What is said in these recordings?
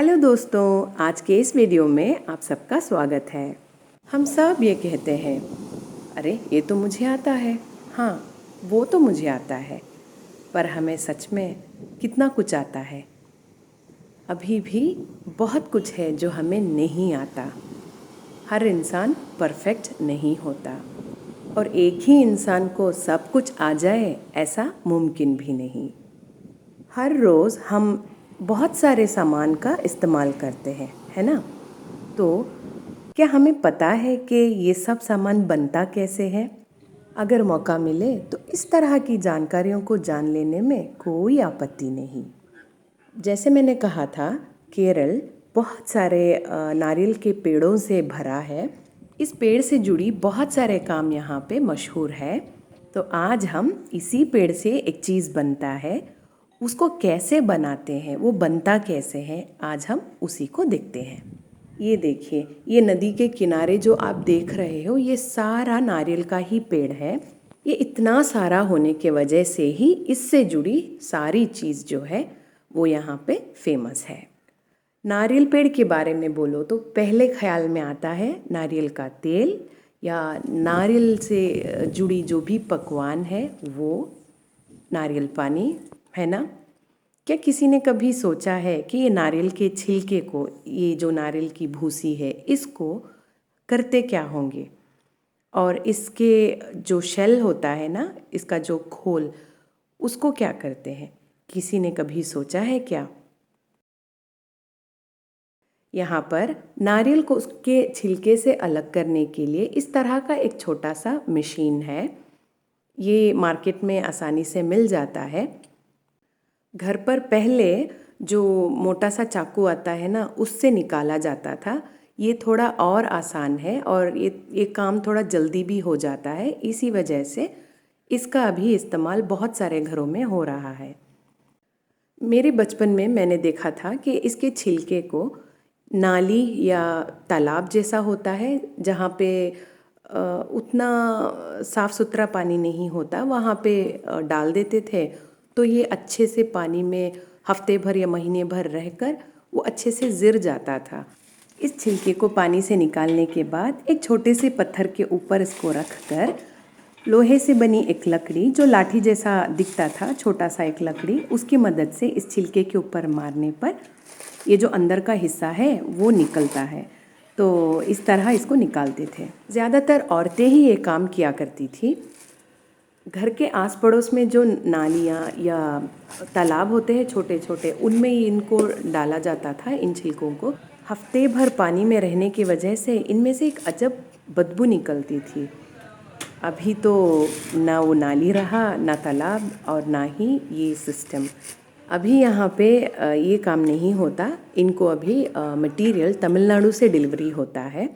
Hello दोस्तों, आज के इस वीडियो में आप सबका स्वागत है। हम सब ये कहते हैं, अरे ये तो मुझे आता है, हाँ वो तो मुझे आता है, पर हमें सच में कितना कुछ आता है। अभी भी बहुत कुछ है जो हमें नहीं आता। हर इंसान परफेक्ट नहीं होता और एक ही इंसान को सब कुछ आ जाए ऐसा मुमकिन भी नहीं। हर रोज़ हम बहुत सारे सामान का इस्तेमाल करते हैं, है ना? तो क्या हमें पता है कि ये सब सामान बनता कैसे है? अगर मौका मिले तो इस तरह की जानकारियों को जान लेने में कोई आपत्ति नहीं। जैसे मैंने कहा था, केरल बहुत सारे नारियल के पेड़ों से भरा है। इस पेड़ से जुड़ी बहुत सारे काम यहाँ पे मशहूर है। तो आज हम इसी पेड़ से एक चीज़ बनता है, उसको कैसे बनाते हैं, वो बनता कैसे है, आज हम उसी को देखते हैं। ये देखिए, ये नदी के किनारे जो आप देख रहे हो, ये सारा नारियल का ही पेड़ है। ये इतना सारा होने के वजह से ही इससे जुड़ी सारी चीज़ जो है वो यहाँ पे फेमस है। नारियल पेड़ के बारे में बोलो तो पहले ख्याल में आता है नारियल का तेल या नारियल से जुड़ी जो भी पकवान है वो, नारियल पानी, है ना? क्या किसी ने कभी सोचा है कि ये नारियल के छिलके को, ये जो नारियल की भूसी है, इसको करते क्या होंगे? और इसके जो शेल होता है ना, इसका जो खोल, उसको क्या करते हैं? किसी ने कभी सोचा है क्या? यहाँ पर नारियल को उसके छिलके से अलग करने के लिए इस तरह का एक छोटा सा मशीन है। ये मार्केट में आसानी से मिल जाता है। घर पर पहले जो मोटा सा चाकू आता है ना, उससे निकाला जाता था। ये थोड़ा और आसान है और ये काम थोड़ा जल्दी भी हो जाता है। इसी वजह से इसका अभी इस्तेमाल बहुत सारे घरों में हो रहा है। मेरे बचपन में मैंने देखा था कि इसके छिलके को नाली या तालाब जैसा होता है, जहाँ पे उतना साफ़ सुथरा पानी नहीं होता, वहाँ पे डाल देते थे। तो ये अच्छे से पानी में हफ्ते भर या महीने भर रहकर वो अच्छे से ज़िर जाता था। इस छिलके को पानी से निकालने के बाद एक छोटे से पत्थर के ऊपर इसको रख कर लोहे से बनी एक लकड़ी, जो लाठी जैसा दिखता था, छोटा सा एक लकड़ी, उसकी मदद से इस छिलके के ऊपर मारने पर ये जो अंदर का हिस्सा है वो निकलता है। तो इस तरह इसको निकालते थे। ज़्यादातर औरतें ही ये काम किया करती थी। घर के आस पड़ोस में जो नालियाँ या तालाब होते हैं छोटे छोटे, उनमें ही इनको डाला जाता था, इन छिलकों को। हफ्ते भर पानी में रहने की वजह से इनमें से एक अजब बदबू निकलती थी। अभी तो ना वो नाली रहा, ना तालाब, और ना ही ये सिस्टम। अभी यहाँ पे ये काम नहीं होता। इनको अभी मटेरियल तमिलनाडु से डिलीवरी होता है।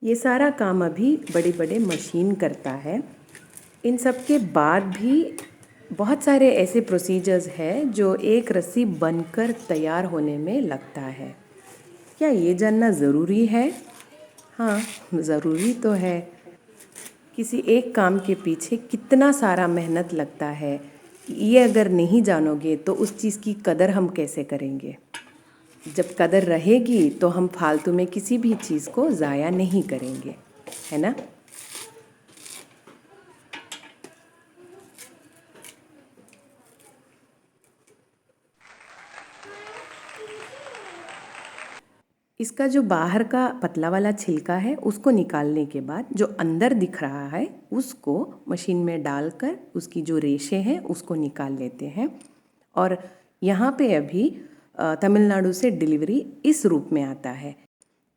ये सारा काम अभी बड़े बड़े मशीन करता है। इन सब के बाद भी बहुत सारे ऐसे प्रोसीजर्स हैं जो एक रस्सी बनकर तैयार होने में लगता है। क्या ये जानना ज़रूरी है? हाँ, ज़रूरी तो है। किसी एक काम के पीछे कितना सारा मेहनत लगता है, ये अगर नहीं जानोगे तो उस चीज़ की कदर हम कैसे करेंगे? जब कदर रहेगी तो हम फालतू में किसी भी चीज़ को ज़ाया नहीं करेंगे, है ना? इसका जो बाहर का पतला वाला छिलका है उसको निकालने के बाद जो अंदर दिख रहा है उसको मशीन में डालकर उसकी जो रेशे हैं उसको निकाल लेते हैं। और यहाँ पे अभी तमिलनाडु से डिलीवरी इस रूप में आता है।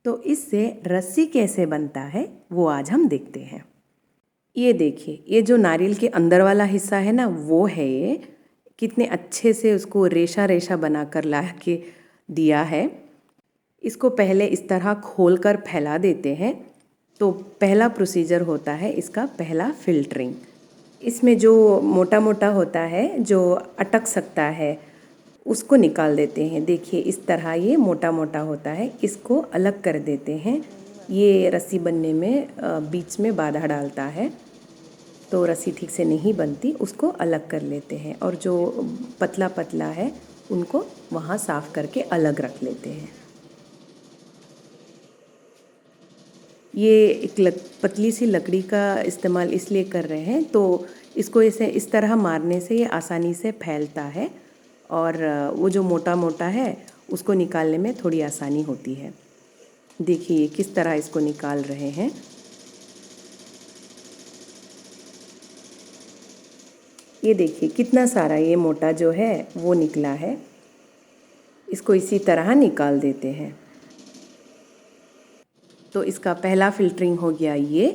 तो इससे रस्सी कैसे बनता है वो आज हम देखते हैं। ये देखिए, ये जो नारियल के अंदर वाला हिस्सा है ना, वो है ये। कितने अच्छे से उसको रेशा रेशा बना कर ला के दिया है। इसको पहले इस तरह खोल कर फैला देते हैं। तो पहला प्रोसीजर होता है इसका, पहला फिल्टरिंग। इसमें जो मोटा मोटा होता है, जो अटक सकता है, उसको निकाल देते हैं। देखिए इस तरह ये मोटा मोटा होता है, इसको अलग कर देते हैं। ये रस्सी बनने में बीच में बाधा डालता है, तो रस्सी ठीक से नहीं बनती, उसको अलग कर लेते हैं। और जो पतला पतला है उनको वहाँ साफ़ करके अलग रख लेते हैं। ये एक पतली सी लकड़ी का इस्तेमाल इसलिए कर रहे हैं तो इसको ऐसे इस तरह मारने से ये आसानी से फैलता है और वो जो मोटा मोटा है उसको निकालने में थोड़ी आसानी होती है। देखिए किस तरह इसको निकाल रहे हैं। ये देखिए कितना सारा ये मोटा जो है वो निकला है। इसको इसी तरह निकाल देते हैं। तो इसका पहला फ़िल्टरिंग हो गया। ये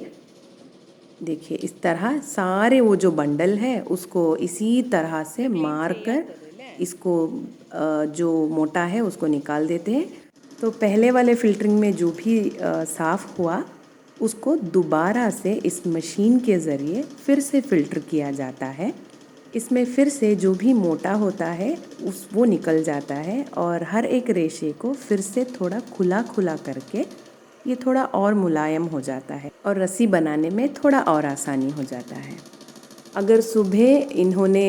देखिए इस तरह सारे वो जो बंडल है उसको इसी तरह से मार कर इसको जो मोटा है उसको निकाल देते हैं। तो पहले वाले फ़िल्टरिंग में जो भी साफ़ हुआ उसको दोबारा से इस मशीन के ज़रिए फिर से फ़िल्टर किया जाता है। इसमें फिर से जो भी मोटा होता है वो निकल जाता है और हर एक रेशे को फिर से थोड़ा खुला खुला करके ये थोड़ा और मुलायम हो जाता है और रस्सी बनाने में थोड़ा और आसानी हो जाता है। अगर सुबह इन्होंने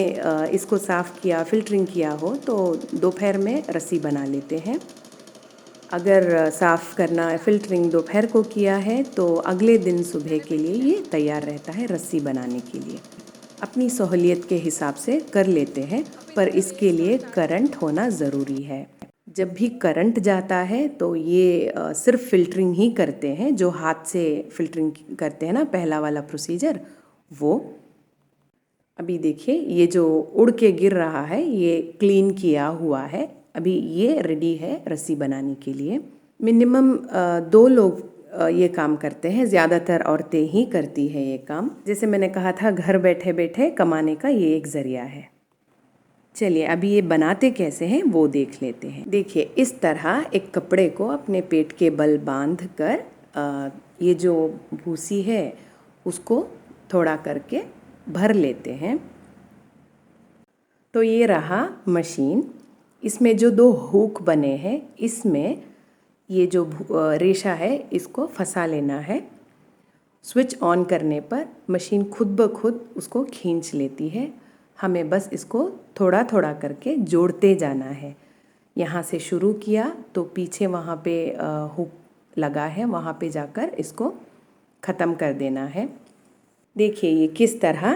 इसको साफ़ किया, फ़िल्टरिंग किया हो तो दोपहर में रस्सी बना लेते हैं। अगर साफ़ करना फ़िल्टरिंग दोपहर को किया है तो अगले दिन सुबह के लिए ये तैयार रहता है रस्सी बनाने के लिए। अपनी सहूलियत के हिसाब से कर लेते हैं, पर इसके लिए करंट होना ज़रूरी है। जब भी करंट जाता है तो ये सिर्फ फ़िल्टरिंग ही करते हैं। जो हाथ से फ़िल्टरिंग करते हैं ना, पहला वाला प्रोसीजर वो। अभी देखिए ये जो उड़ के गिर रहा है ये क्लीन किया हुआ है। अभी ये रेडी है रस्सी बनाने के लिए। मिनिमम 2 लोग ये काम करते हैं। ज़्यादातर औरतें ही करती है ये काम। जैसे मैंने कहा था घर बैठे बैठे कमाने का ये एक ज़रिया है। चलिए अभी ये बनाते कैसे हैं वो देख लेते हैं। देखिए इस तरह एक कपड़े को अपने पेट के बल बांध कर ये जो भूसी है उसको थोड़ा करके भर लेते हैं। तो ये रहा मशीन। इसमें जो 2 हुक बने हैं इसमें ये जो रेशा है इसको फंसा लेना है। स्विच ऑन करने पर मशीन खुद ब खुद उसको खींच लेती है। हमें बस इसको थोड़ा थोड़ा करके जोड़ते जाना है। यहाँ से शुरू किया तो पीछे वहाँ पे हुक लगा है, वहाँ पे जाकर इसको ख़त्म कर देना है। देखिए ये किस तरह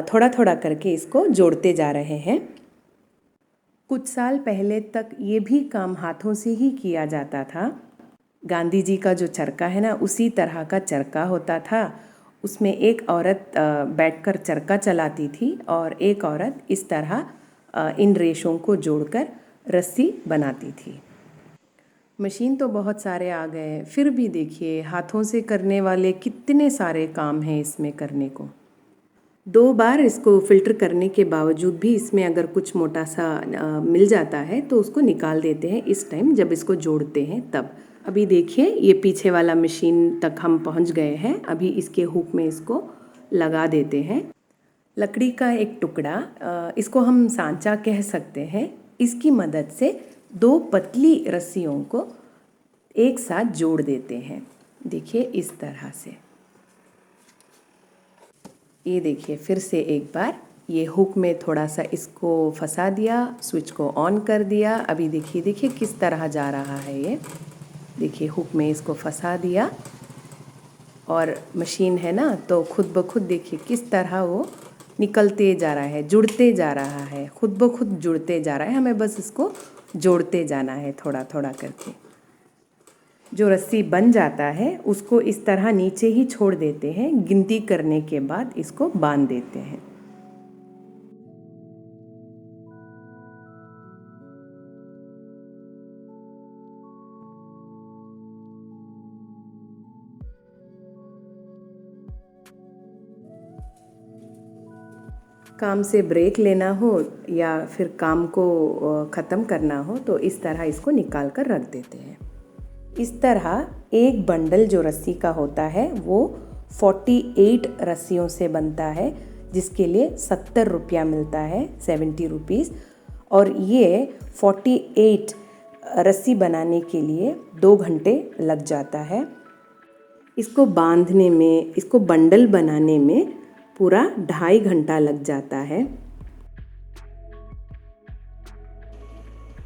थोड़ा थोड़ा करके इसको जोड़ते जा रहे हैं। कुछ साल पहले तक ये भी काम हाथों से ही किया जाता था। गांधी जी का जो चरखा है ना, उसी तरह का चरखा होता था। उसमें एक औरत बैठकर चरखा चलाती थी और एक औरत इस तरह इन रेशों को जोड़कर रस्सी बनाती थी। मशीन तो बहुत सारे आ गए, फिर भी देखिए हाथों से करने वाले कितने सारे काम हैं इसमें करने को। 2 बार इसको फ़िल्टर करने के बावजूद भी इसमें अगर कुछ मोटा सा मिल जाता है तो उसको निकाल देते हैं इस टाइम जब इसको जोड़ते हैं तब। अभी देखिए ये पीछे वाला मशीन तक हम पहुंच गए हैं। अभी इसके हुक में इसको लगा देते हैं। लकड़ी का एक टुकड़ा, इसको हम सांचा कह सकते हैं, इसकी मदद से 2 पतली रस्सियों को एक साथ जोड़ देते हैं। देखिए इस तरह से। ये देखिए फिर से एक बार ये हुक में थोड़ा सा इसको फंसा दिया, स्विच को ऑन कर दिया। अभी देखिए देखिए किस तरह जा रहा है ये। देखिए हुक में इसको फंसा दिया और मशीन है ना तो खुद ब खुद देखिए किस तरह वो निकलते जा रहा है, जुड़ते जा रहा है, खुद ब खुद जुड़ते जा रहा है। हमें बस इसको जोड़ते जाना है थोड़ा थोड़ा करके। जो रस्सी बन जाता है उसको इस तरह नीचे ही छोड़ देते हैं। गिनती करने के बाद इसको बांध देते हैं। काम से ब्रेक लेना हो या फिर काम को ख़त्म करना हो तो इस तरह इसको निकाल कर रख देते हैं। इस तरह एक बंडल जो रस्सी का होता है वो 48 रस्सियों से बनता है, जिसके लिए 70 रुपया मिलता है, 70 रुपीज़। और ये 48 रस्सी बनाने के लिए 2 घंटे लग जाता है। इसको बांधने में, इसको बंडल बनाने में पूरा 2.5 घंटा लग जाता है।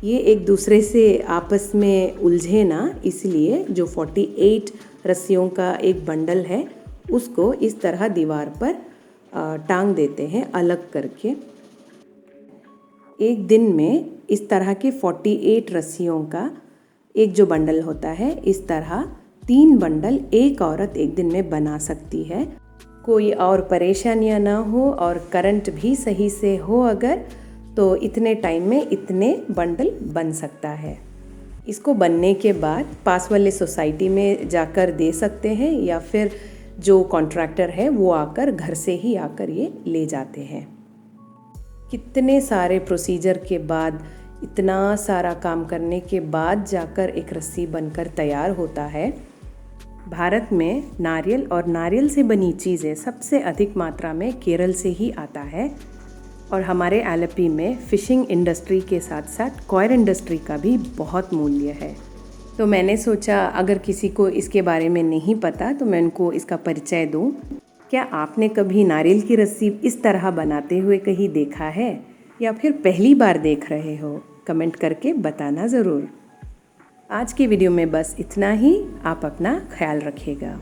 ये एक दूसरे से आपस में उलझे ना, इसलिए जो 48 रस्सियों का एक बंडल है उसको इस तरह दीवार पर टांग देते हैं अलग करके। एक दिन में इस तरह के 48 रस्सियों का एक जो बंडल होता है, इस तरह 3 बंडल एक औरत एक दिन में बना सकती है। कोई और परेशानियां ना हो और करंट भी सही से हो अगर, तो इतने टाइम में इतने बंडल बन सकता है। इसको बनने के बाद पास वाले सोसाइटी में जाकर दे सकते हैं या फिर जो कॉन्ट्रैक्टर है वो आकर घर से ही आकर ये ले जाते हैं। कितने सारे प्रोसीजर के बाद, इतना सारा काम करने के बाद जाकर एक रस्सी बनकर तैयार होता है। भारत में नारियल और नारियल से बनी चीज़ें सबसे अधिक मात्रा में केरल से ही आता है और हमारे आलपी में फ़िशिंग इंडस्ट्री के साथ साथ कॉयर इंडस्ट्री का भी बहुत मूल्य है। तो मैंने सोचा अगर किसी को इसके बारे में नहीं पता तो मैं उनको इसका परिचय दूँ। क्या आपने कभी नारियल की रस्सी इस तरह बनाते हुए कहीं देखा है या फिर पहली बार देख रहे हो? कमेंट करके बताना ज़रूर। आज की वीडियो में बस इतना ही। आप अपना ख्याल रखिएगा।